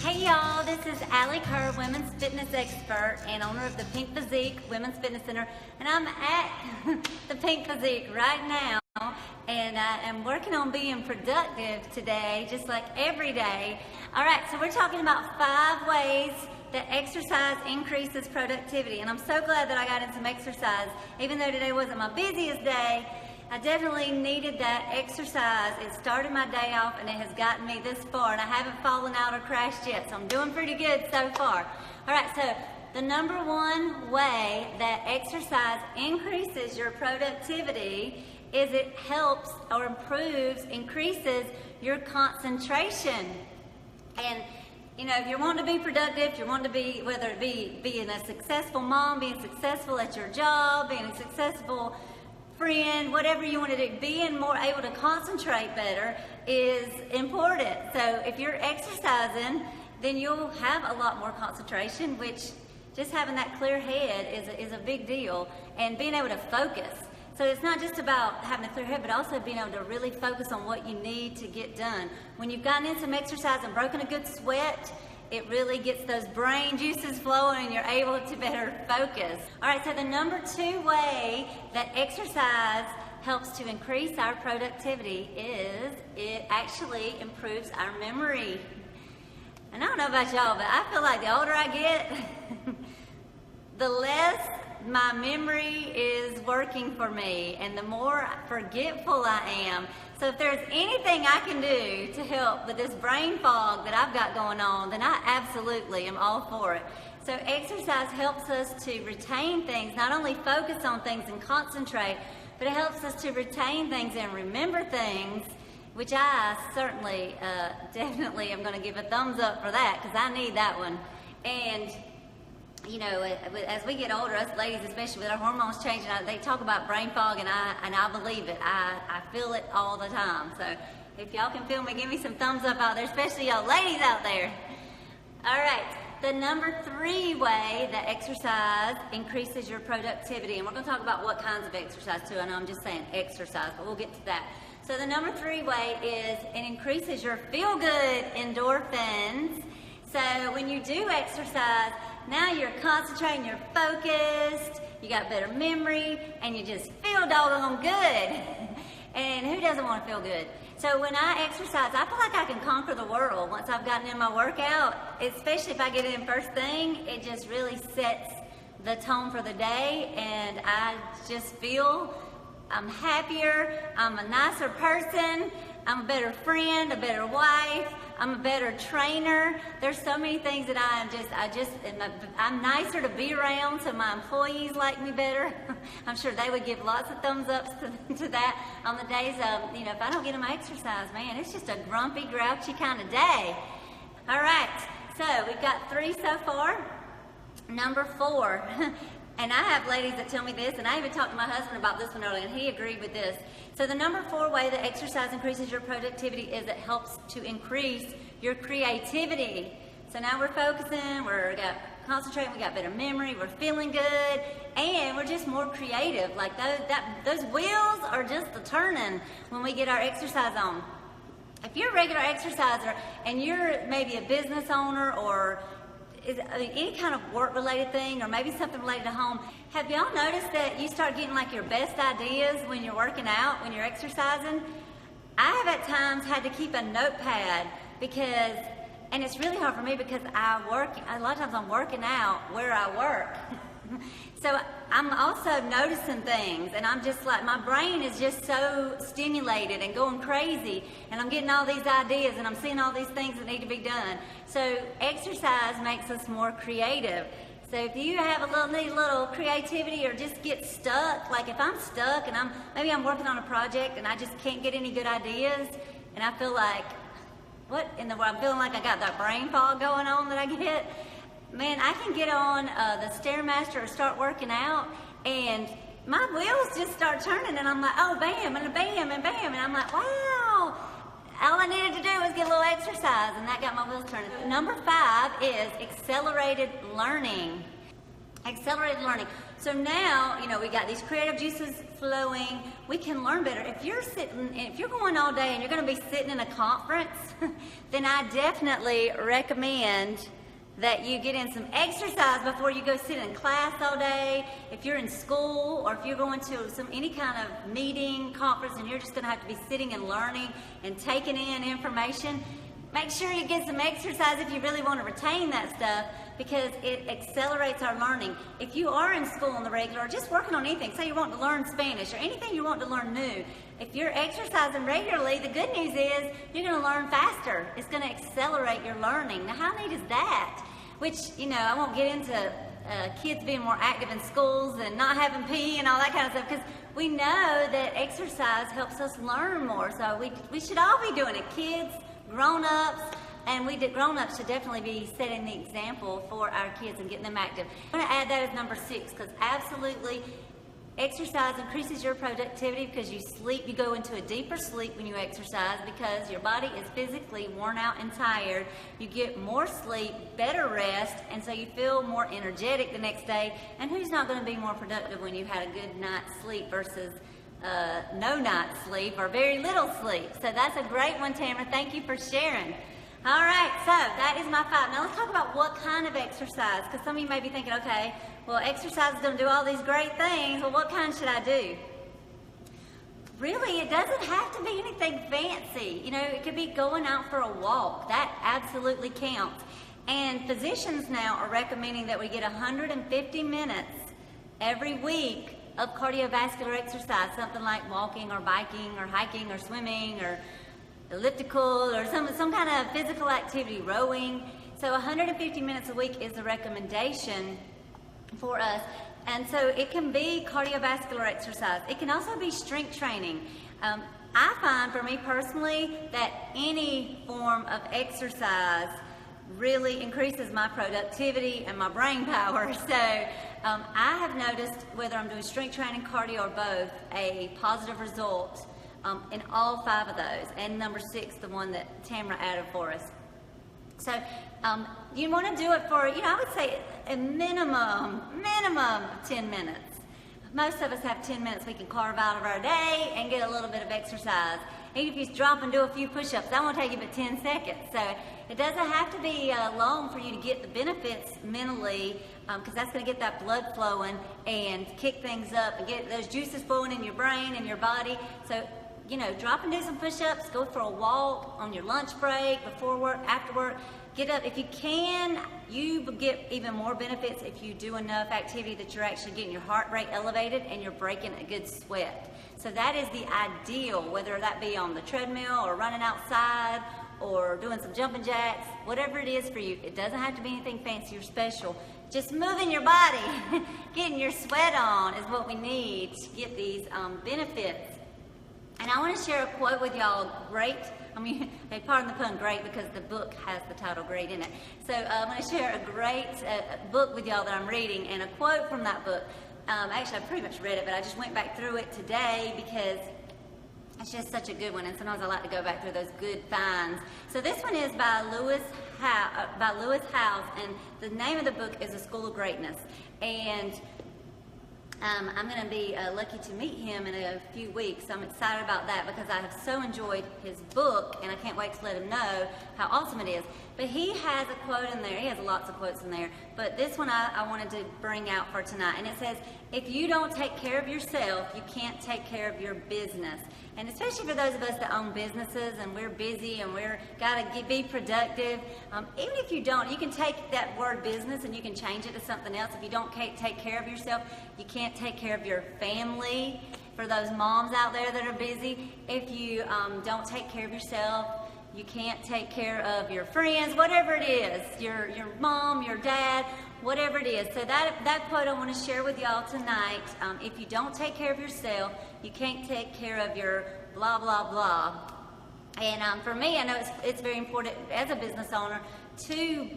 Hey y'all, this is Allie Kerr, women's fitness expert and owner of the Pink Physique Women's Fitness Center, and I'm at the Pink Physique right now, and I am working on being productive today, just like every day. All right, so we're talking about 5 ways that exercise increases productivity, and I'm so glad that I got in some exercise. Even though today wasn't my busiest day, I definitely needed that exercise. It started my day off and it has gotten me this far, and I haven't fallen out or crashed yet, so I'm doing pretty good so far. All right, so the number one way that exercise increases your productivity is it helps or increases your concentration. And you know, if you're wanting to be productive, if you're wanting to be, whether it be being a successful mom, being successful at your job, being a successful friend, whatever you want to do, being more able to concentrate better is important. So if you're exercising, then you'll have a lot more concentration, which just having that clear head is a big deal, and being able to focus. So it's not just about having a clear head, but also being able to really focus on what you need to get done. When you've gotten in some exercise and broken a good sweat, it really gets those brain juices flowing and you're able to better focus. All right, so the number 2 way that exercise helps to increase our productivity is it actually improves our memory. And I don't know about y'all, but I feel like the older I get, the less my memory is working for me and the more forgetful I am. So if there's anything I can do to help with this brain fog that I've got going on, then I absolutely am all for it. So exercise helps us to retain things, not only focus on things and concentrate, but it helps us to retain things and remember things, which I certainly, definitely am going to give a thumbs up for that, because I need that one. And you know, as we get older, us ladies, especially with our hormones changing, they talk about brain fog, and I believe it. I feel it all the time. So if y'all can feel me, give me some thumbs up out there, especially y'all ladies out there. All right, the number 3 way that exercise increases your productivity, and we're going to talk about what kinds of exercise too. I know I'm just saying exercise, but we'll get to that. So the number 3 way is it increases your feel-good endorphins. So when you do exercise, now you're concentrating, you're focused, you got better memory, and you just feel doggone good. And who doesn't want to feel good? So when I exercise, I feel like I can conquer the world once I've gotten in my workout, especially if I get it in first thing. It just really sets the tone for the day, and I just feel I'm happier, I'm a nicer person, I'm a better friend, a better wife, I'm a better trainer. There's so many things that I'm nicer to be around, so my employees like me better. I'm sure they would give lots of thumbs ups to that on the days of, you know, if I don't get in my exercise, man, it's just a grumpy, grouchy kind of day. All right, so we've got 3 so far. Number 4. And I have ladies that tell me this, and I even talked to my husband about this one earlier, and he agreed with this. So the number 4 way that exercise increases your productivity is it helps to increase your creativity. So now we're focusing, concentrating, we got better memory, we're feeling good, and we're just more creative. Like those wheels are just turning when we get our exercise on. If you're a regular exerciser and you're maybe a business owner or any kind of work-related thing, or maybe something related to home, have y'all noticed that you start getting like your best ideas when you're working out, when you're exercising? I have at times had to keep a notepad because, and it's really hard for me because a lot of times I'm working out where I work. So I'm also noticing things, and I'm just like, my brain is just so stimulated and going crazy, and I'm getting all these ideas, and I'm seeing all these things that need to be done. So exercise makes us more creative. So if you have need a little creativity or just get stuck, like if I'm stuck and maybe I'm working on a project and I just can't get any good ideas, and I feel like, what in the world, I'm feeling like I got that brain fog going on that I get, man, I can get on the Stairmaster or start working out, and my wheels just start turning, and I'm like, oh, bam, and bam, and bam, and I'm like, wow. All I needed to do was get a little exercise, and that got my wheels turning. Number 5 is accelerated learning. Accelerated learning. So now, you know, we got these creative juices flowing. We can learn better. If you're going all day and you're going to be sitting in a conference, then I definitely recommend that you get in some exercise before you go sit in class all day. If you're in school or if you're going to any kind of meeting, conference, and you're just going to have to be sitting and learning and taking in information, make sure you get some exercise if you really want to retain that stuff, because it accelerates our learning. If you are in school on the regular or just working on anything, say you want to learn Spanish or anything you want to learn new, if you're exercising regularly, the good news is you're going to learn faster. It's going to accelerate your learning. Now, how neat is that? Which, I won't get into kids being more active in schools and not having PE and all that kind of stuff, because we know that exercise helps us learn more. So we should all be doing it, kids, grown-ups, and grown-ups should definitely be setting the example for our kids and getting them active. I'm going to add that as number 6, because absolutely exercise increases your productivity, because you go into a deeper sleep when you exercise, because your body is physically worn out and tired. You get more sleep, better rest, and so you feel more energetic the next day. And who's not going to be more productive when you've had a good night's sleep versus no night's sleep or very little sleep? So that's a great one, Tamara. Thank you for sharing. All right, so that is my 5. Now let's talk about what kind of exercise, because some of you may be thinking, okay, well, exercise is going to do all these great things. Well, what kind should I do? Really, it doesn't have to be anything fancy. It could be going out for a walk. That absolutely counts. And physicians now are recommending that we get 150 minutes every week of cardiovascular exercise, something like walking or biking or hiking or swimming or elliptical or some kind of physical activity, rowing. So 150 minutes a week is the recommendation for us. And so it can be cardiovascular exercise. It can also be strength training. I find, for me personally, that any form of exercise really increases my productivity and my brain power. So I have noticed, whether I'm doing strength training, cardio, or both, a positive result in all 5 of those. And number 6, the one that Tamara added for us. So you want to do it for, I would say a minimum of 10 minutes. Most of us have 10 minutes we can carve out of our day and get a little bit of exercise. Even if you drop and do a few push-ups, that won't take you but 10 seconds. So it doesn't have to be long for you to get the benefits mentally, because that's going to get that blood flowing and kick things up and get those juices flowing in your brain and your body. So drop and do some push-ups, go for a walk on your lunch break, before work, after work. Get up. If you can, you get even more benefits if you do enough activity that you're actually getting your heart rate elevated and you're breaking a good sweat. So that is the ideal, whether that be on the treadmill or running outside or doing some jumping jacks, whatever it is for you. It doesn't have to be anything fancy or special. Just moving your body, getting your sweat on is what we need to get these benefits. And I want to share a quote with y'all. Pardon the pun, great, because the book has the title great in it. So I'm going to share a great book with y'all that I'm reading, and a quote from that book. Actually, I pretty much read it, but I just went back through it today because it's just such a good one, and sometimes I like to go back through those good finds. So this one is by Lewis Howes, and the name of the book is A School of Greatness. And I'm going to be lucky to meet him in a few weeks. I'm excited about that because I have so enjoyed his book, and I can't wait to let him know how awesome it is. But he has a quote in there. He has lots of quotes in there. But this one I wanted to bring out for tonight. And it says, if you don't take care of yourself, you can't take care of your business. And especially for those of us that own businesses and we're busy and we're got to be productive, even if you don't, you can take that word business and you can change it to something else. If you don't take care of yourself, you can't take care of your family. For those moms out there that are busy, if you don't take care of yourself, you can't take care of your friends, whatever it is, your mom, your dad, whatever it is. So that quote I want to share with y'all tonight. If you don't take care of yourself, you can't take care of your blah, blah, blah. And for me, I know it's very important as a business owner to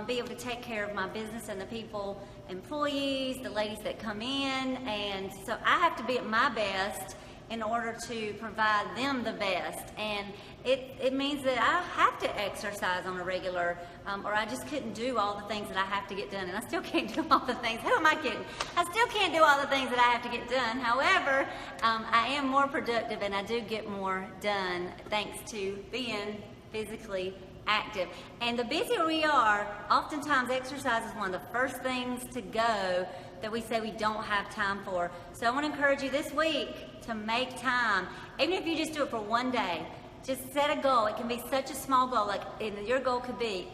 be able to take care of my business and the people, employees, the ladies that come in. And so I have to be at my best in order to provide them the best. And it means that I have to exercise on a regular, or I just couldn't do all the things that I have to get done. And I still can't do all the things. Who am I kidding? I still can't do all the things that I have to get done. However, I am more productive and I do get more done thanks to being physically active. And the busier we are, oftentimes exercise is one of the first things to go that we say we don't have time for. So I want to encourage you this week to make time, even if you just do it for one day. Just set a goal. It can be such a small goal. Like your goal could be,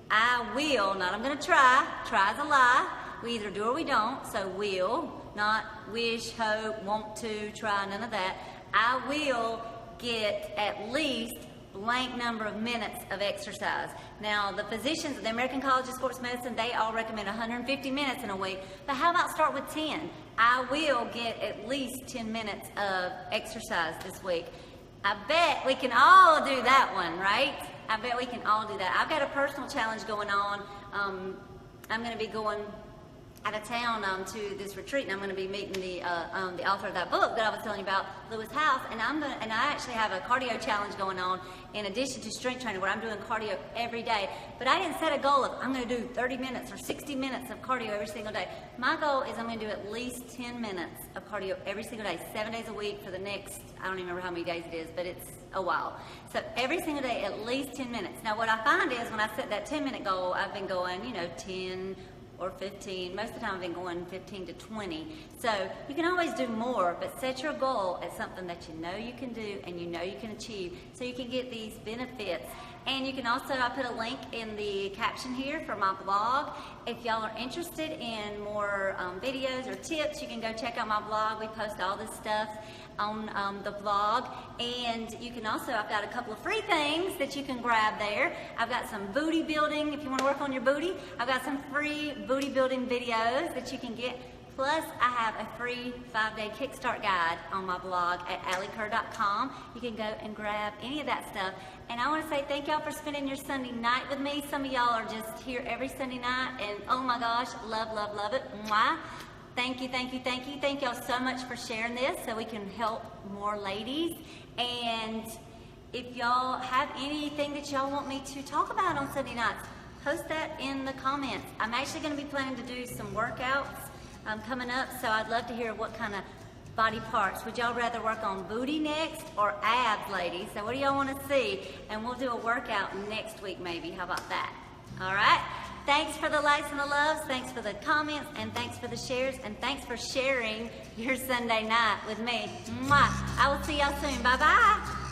I will, not I'm going to try. Try is a lie. We either do or we don't. So will, not wish, hope, want to, try, none of that. I will get at least blank number of minutes of exercise. Now, the physicians at the American College of Sports Medicine, they all recommend 150 minutes in a week. But how about start with 10? I will get at least 10 minutes of exercise this week. I bet we can all do that one, right? I bet we can all do that. I've got a personal challenge going on. I'm going to be going out of town to this retreat, and I'm going to be meeting the author of that book that I was telling you about, Lewis House, and I actually have a cardio challenge going on in addition to strength training, where I'm doing cardio every day. But I didn't set a goal of I'm going to do 30 minutes or 60 minutes of cardio every single day. My goal is I'm going to do at least 10 minutes of cardio every single day, 7 days a week for the next, I don't even remember how many days it is, but it's a while. So every single day, at least 10 minutes. Now what I find is when I set that 10-minute goal, I've been going, 10 or 15. Most of the time I've been going 15 to 20. So you can always do more, but set your goal at something that you know you can do and you know you can achieve, so you can get these benefits. And you can also, I put a link in the caption here for my blog. If y'all are interested in more videos or tips, you can go check out my blog. We post all this stuff on the blog. And you can also, I've got a couple of free things that you can grab there. I've got some booty building, if you want to work on your booty. I've got some free booty building videos that you can get. Plus, I have a free 5-day Kickstart guide on my blog at allykerr.com. You can go and grab any of that stuff. And I want to say thank y'all for spending your Sunday night with me. Some of y'all are just here every Sunday night, and oh my gosh, love, love, love it. Mwah. Thank you, thank you, thank you. Thank y'all so much for sharing this so we can help more ladies. And if y'all have anything that y'all want me to talk about on Sunday nights, post that in the comments. I'm actually going to be planning to do some workouts coming up, so I'd love to hear what kind of body parts. Would y'all rather work on booty next or abs, ladies? So what do y'all want to see? And we'll do a workout next week maybe. How about that? All right? Thanks for the likes and the loves. Thanks for the comments, and thanks for the shares, and thanks for sharing your Sunday night with me. Mwah. I will see y'all soon. Bye-bye.